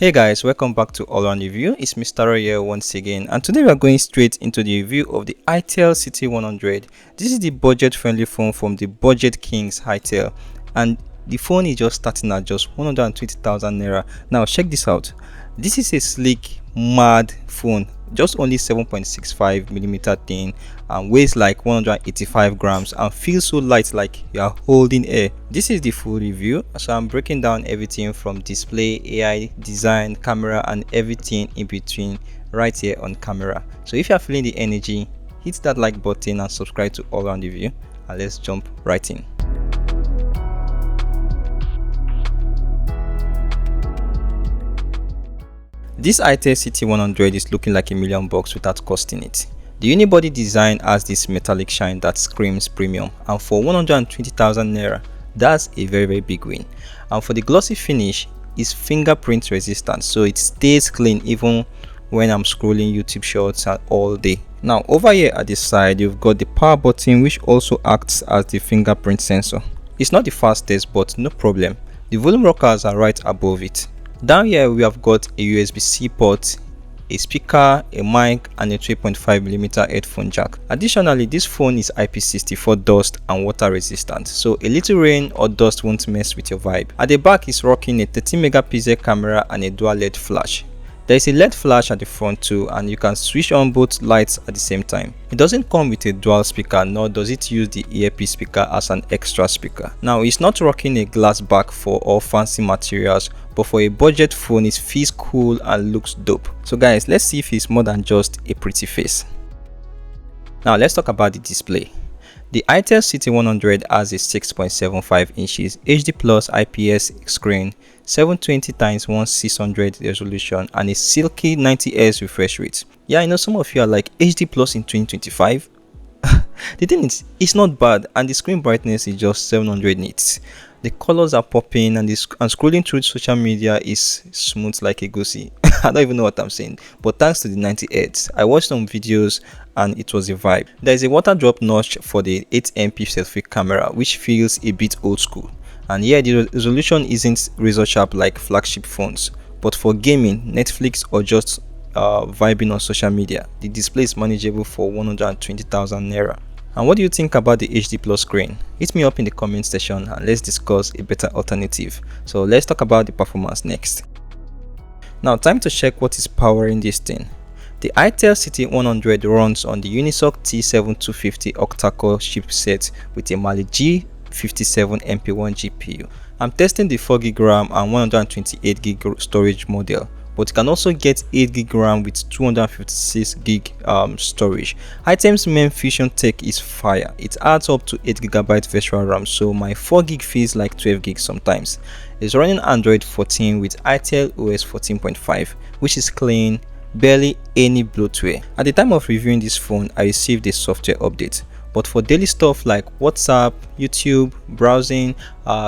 Hey guys, welcome back to All Around Review. It's Mr. Roy here once again, and today we are going straight into the review of the itel CT100. This is the budget-friendly phone from the Budget Kings itel, and the phone is just starting at just 120,000 naira. Now check this out. This is a sleek, mad phone, just only 7.65mm thin and weighs like 185 grams and feels so light like you are holding air. This is the full review, so I'm breaking down everything from display, AI, design, camera and everything in between right here on camera. So if you are feeling the energy, hit that like button and subscribe to All Around Review, and let's jump right in. This itel CT100 is looking like $1,000,000 without costing it. The unibody design has this metallic shine that screams premium, and for 120,000 naira, that's a very big win. And for the glossy finish, it's fingerprint resistant, so it stays clean even when I'm scrolling YouTube shorts all day. Now over here at the side, you've got the power button, which also acts as the fingerprint sensor. It's not the fastest, but no problem. The volume rockers are right above it. Down here we have got a USB-C port, a speaker, a mic and a 3.5mm headphone jack. Additionally, this phone is IP64 dust and water resistant, so a little rain or dust won't mess with your vibe. At the back is rocking a 13MP camera and a dual LED flash. There is a LED flash at the front too, and you can switch on both lights at the same time. It doesn't come with a dual speaker, nor does it use the earpiece speaker as an extra speaker. Now it's not rocking a glass back for all fancy materials, but for a budget phone it feels cool and looks dope. So guys, let's see if it's more than just a pretty face. Now let's talk about the display. The itel CT100 has a 6.75 inches HD plus IPS screen, 720x1600 resolution and a silky 90Hz refresh rate. Yeah, I know some of you are like, HD plus in 2025? The thing is, it's not bad, and the screen brightness is just 700 nits. The colors are popping, and scrolling through social media is smooth like a goosey. I don't even know what I'm saying, but thanks to the 90Hz, I watched some videos and it was a vibe. There is a water drop notch for the 8MP selfie camera, which feels a bit old school. And yeah, the resolution isn't razor sharp like flagship phones, but for gaming, Netflix or just vibing on social media, the display is manageable for 120,000 naira. And what do you think about the HD plus screen? Hit me up in the comment section and let's discuss a better alternative. So let's talk about the performance next. Now time to check what is powering this thing. The itel CT100 runs on the Unisoc T7250 Octa-core chipset with a Mali G57MP1 GPU. I'm testing the 4GB RAM and 128GB storage model, but you can also get 8GB RAM with 256GB storage. Item's main fusion tech is fire. It adds up to 8GB virtual RAM, so my 4GB feels like 12GB sometimes. It's running Android 14 with itel OS 14.5, which is clean, barely any bloatware. At the time of reviewing this phone, I received a software update, but for daily stuff like WhatsApp, YouTube, browsing,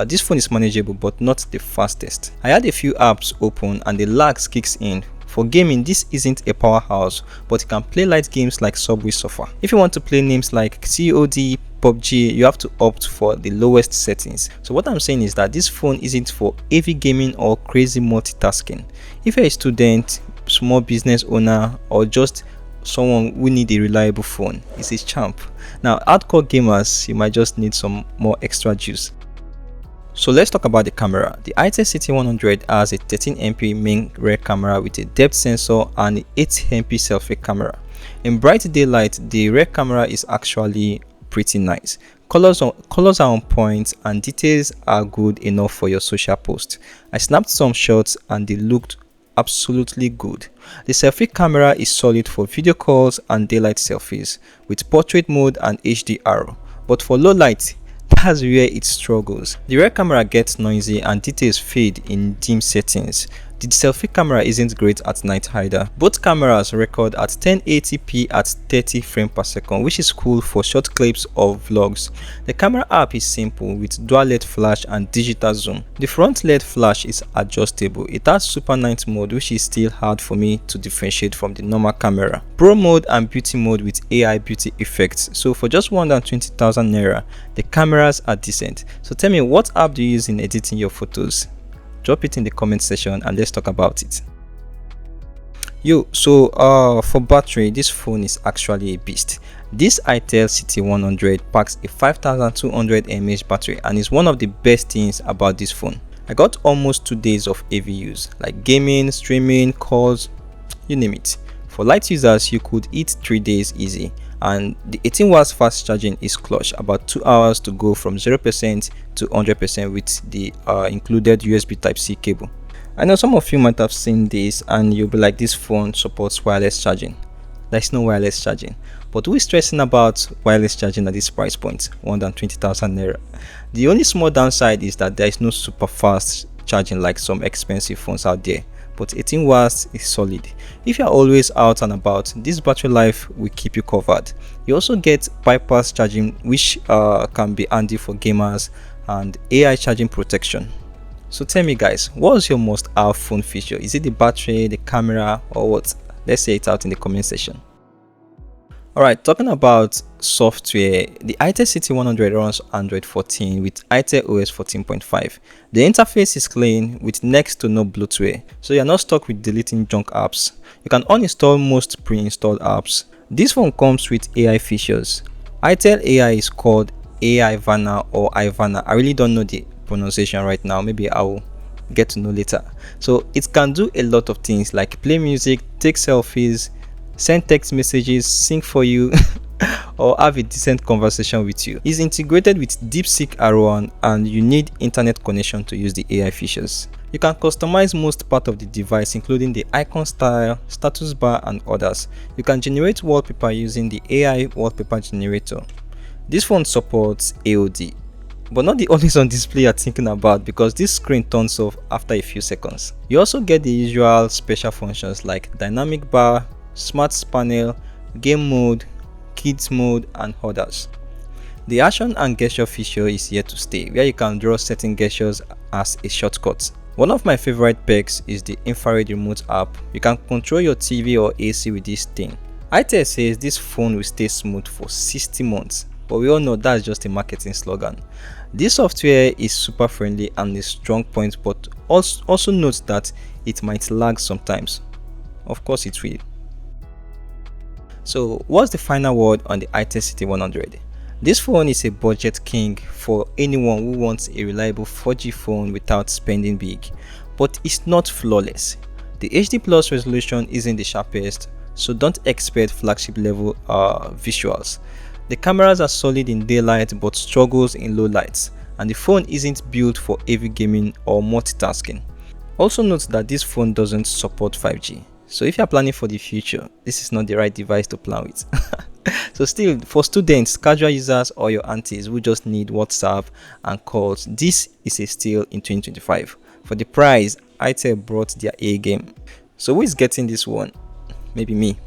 this phone is manageable but not the fastest. I had a few apps open and the lag kicks in. For gaming, this isn't a powerhouse, but you can play light games like Subway Surfer. If you want to play names like COD, PUBG, you have to opt for the lowest settings. So what I'm saying is that this phone isn't for heavy gaming or crazy multitasking. If you're a student, small business owner, or just someone who need a reliable phone, it's a champ. Now hardcore gamers, you might just need some more extra juice. So let's talk about the camera. The itel CT100 has a 13MP main rear camera with a depth sensor and an 8MP selfie camera. In bright daylight, the rear camera is actually pretty nice. Colors are on point and details are good enough for your social post. I snapped some shots and they looked absolutely good. The selfie camera is solid for video calls and daylight selfies with portrait mode and HDR, but for low light, that's where it struggles. The rear camera gets noisy and details fade in dim settings. The selfie camera isn't great at night either. Both cameras record at 1080p at 30 frames per second, which is cool for short clips or vlogs. The camera app is simple with dual LED flash and digital zoom. The front LED flash is adjustable. It has super night mode, which is still hard for me to differentiate from the normal camera. Pro mode and beauty mode with AI beauty effects. So for just 120,000 naira, the cameras are decent. So tell me, what app do you use in editing your photos? Drop it in the comment section and let's talk about it. For battery, this phone is actually a beast. This itel CT100 packs a 5200 mAh battery and is one of the best things about this phone. I got almost 2 days of heavy use, like gaming, streaming, calls, you name it. For light users, you could hit 3 days easy, and the 18 watts fast charging is clutch, about 2 hours to go from 0% to 100% with the included USB Type-C cable. I know some of you might have seen this and you'll be like, this phone supports wireless charging. There's no wireless charging, but who is stressing about wireless charging at this price point, 120,000 naira? The only small downside is that there is no super fast charging like some expensive phones out there, but 18 watts is solid. If you're always out and about, this battery life will keep you covered. You also get bypass charging, which can be handy for gamers, and AI charging protection. So tell me guys, what's your most have phone feature? Is it the battery, the camera, or what? Let's say it out in the comment section. Alright, talking about software, the itel CT100 runs Android 14 with itel OS 14.5. The interface is clean with next to no bloatware, so you're not stuck with deleting junk apps. You can uninstall most pre-installed apps. This phone comes with AI features. itel AI is called AI Vana or Ivana. I really don't know the pronunciation right now, maybe I'll get to know later. So it can do a lot of things like play music, take selfies, send text messages, sing for you or have a decent conversation with you. It's integrated with DeepSeek R1 and you need internet connection to use the AI features. You can customize most part of the device including the icon style, status bar and others. You can generate wallpaper using the AI wallpaper generator. This phone supports AOD, but not the always on display you're thinking about, because this screen turns off after a few seconds. You also get the usual special functions like dynamic bar, smart panel, game mode, kids mode and others. The action and gesture feature is here to stay, where you can draw certain gestures as a shortcut. One of my favorite perks is the infrared remote app. You can control your TV or AC with this thing. itel says this phone will stay smooth for 60 months, but we all know that's just a marketing slogan. This software is super friendly and a strong point, but also note that it might lag sometimes. Of course it will. So what's the final word on the itel CT100? This phone is a budget king for anyone who wants a reliable 4G phone without spending big, but it's not flawless. The HD Plus resolution isn't the sharpest, so don't expect flagship level visuals. The cameras are solid in daylight but struggles in low lights, and the phone isn't built for heavy gaming or multitasking. Also note that this phone doesn't support 5G, so if you are planning for the future, this is not the right device to plan with. So still, for students, casual users or your aunties who just need WhatsApp and calls, this is a steal in 2025. For the price, itel brought their A game. So who is getting this one? Maybe me.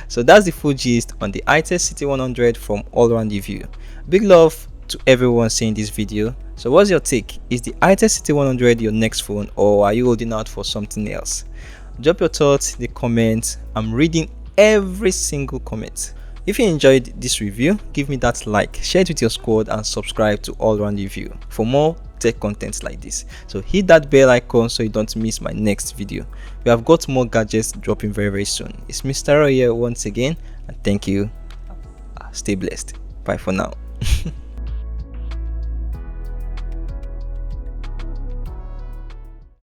So that's the full gist on the itel CT100 from all around review. Big love to everyone seeing this video. So what's your take? Is the itel CT100 your next phone, or are you holding out for something else? Drop your thoughts in the comments. I'm reading every single comment. If you enjoyed this review, give me that like, share it with your squad and subscribe to all around review for more tech content like this. So hit that bell icon so you don't miss my next video. We have got more gadgets dropping very soon. It's Mr. Roy here once again, and thank you. Stay blessed. Bye for now.